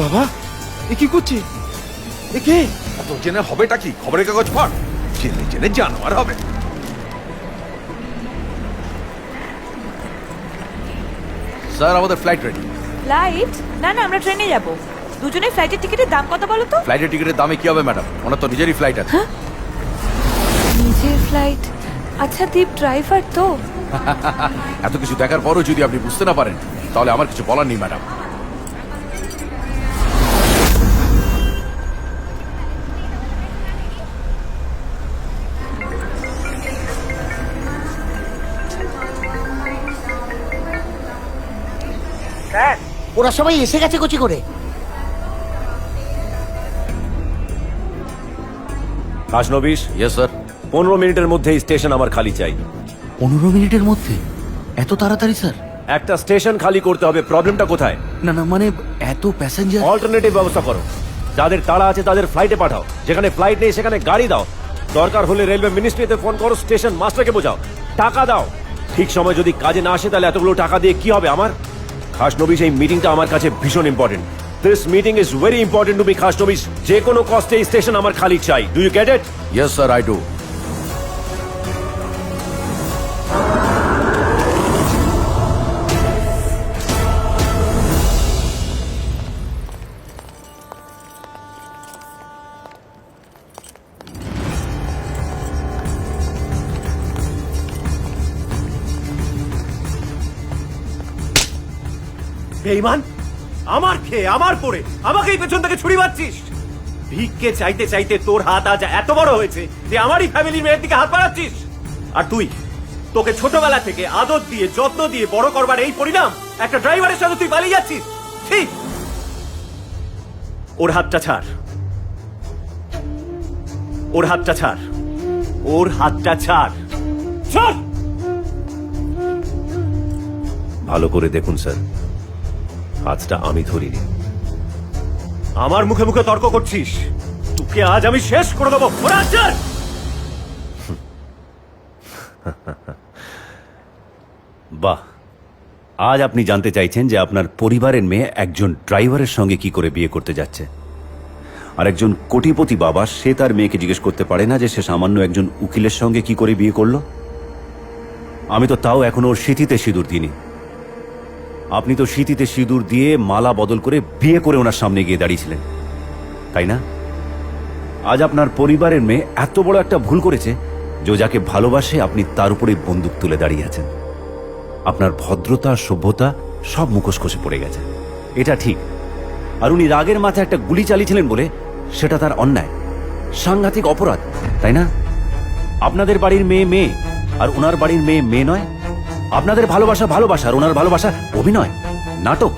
বাবা এ কি করছে? এ কে? এত জেনে হবেটা কি? খবরের কাগজ পড়। জেনে জেনে জানোয়ার হবে। স্যার, আমাদের ফ্লাইট রেডি। ফ্লাইট? না না, আমরা ট্রেনে যাব। দুজনে ফ্লাইটের টিকিটের দাম কত বলো তো? ফ্লাইটের টিকিটের দামে কি হবে ম্যাডাম? ওনার তো নিজেরই ফ্লাইট আছে। নিজের ফ্লাইট? আচ্ছা দীপ ড্রাইভার তো? এত কিছু দেখার পরও যদি আপনি বুঝতে না পারেন তাহলে আমার কিছু বলার নেই ম্যাডাম। ওরা সবাই এসে গেছে কোচি করে। Khasnabis, yes sir. 15 মিনিটের মধ্যে স্টেশন আমার খালি চাই। 15 মিনিটের মধ্যে? এত তাড়াতাড়ি স্যার? একটা স্টেশন খালি করতে হবে। প্রবলেমটা কোথায়? না না, মানে এত প্যাসেঞ্জার। অল্টারনেটিভ ব্যবস্থা করো। যাদের তাড়া আছে তাদের ফ্লাইটে পাঠাও, যেখানে ফ্লাইট নেই সেখানে গাড়ি দাও। দরকার হলে রেলওয়ে মিনিস্ট্রিতে ফোন করো, স্টেশন মাস্টারকে বোঝাও, টাকা দাও। ঠিক সময় যদি কাজে না আসে তাহলে এতগুলো টাকা দিয়ে কি হবে আমার? খাসনবিশ, এই মিটিংটা আমার কাছে ভীষণ important. This meeting is very important to me Khasnabis. যে কোনো কস্টে এই স্টেশন আমার খালি চাই। Do you get it? Yes sir, I do. বেঈমান, আমার খেয়ে আমার পরে আমাকেই পেছন থেকে ছুরি মারছিস। ভিক্ষে চাইতে চাইতে তোর হাত আজ এত বড় হয়েছে যে আমারই ফ্যামিলির মেয়ের দিকে হাত বাড়াচ্ছিস। আর তুই, তোকে ছোটবেলা থেকে আদর দিয়ে যত্ন দিয়ে বড় করবার এই পরিণাম একটা ড্রাইভারের সাথে তুই পালিয়ে যাচ্ছিস। ঠিক, ওর হাতটা ছাড়, ওর হাতটা ছাড়, ওর হাতটা ছাড়, ছাড়। ভালো করে দেখুন স্যার, হাতটা আমি ধরিনি। আমার মুখে মুখে তর্ক করছিস, তোকে আজ আমি শেষ করে দেবো। বাহ, আজ আপনি জানতে চাইছেন যে আপনার পরিবারের মেয়ে একজন ড্রাইভারের সঙ্গে কি করে বিয়ে করতে যাচ্ছে। আর একজন কোটিপতি বাবা, সে তার মেয়েকে জিজ্ঞেস করতে পারে না যে সে সামান্য একজন উকিলের সঙ্গে কি করে বিয়ে করলো। আমি তো তাও এখনো ওর স্মৃতিতে সিঁদুর দিইনি। আপনি তো স্মৃতিতে সিঁদুর দিয়ে মালা বদল করে বিয়ে করে ওনার সামনে গিয়ে দাঁড়িয়েছিলেন, তাই না? আজ আপনার পরিবারের মেয়ে এত বড় একটা ভুল করেছে যে যাকে ভালোবাসে আপনি তার উপরে বন্দুক তুলে দাঁড়িয়ে আছেন। আপনার ভদ্রতা সভ্যতা সব মুখোশ খসে পড়ে গেছে, এটা ঠিক। আর উনি রাগের মাথায় একটা গুলি চালিয়েছিলেন বলে সেটা তার অন্যায়, সাংঘাতিক অপরাধ, তাই না? আপনাদের বাড়ির মেয়ে মেয়ে আর ওনার বাড়ির মেয়ে মেয়ে নয়। আপনাদের ভালোবাসা ভালোবাসা আর ওনার ভালোবাসা অভিনয়, নাটক।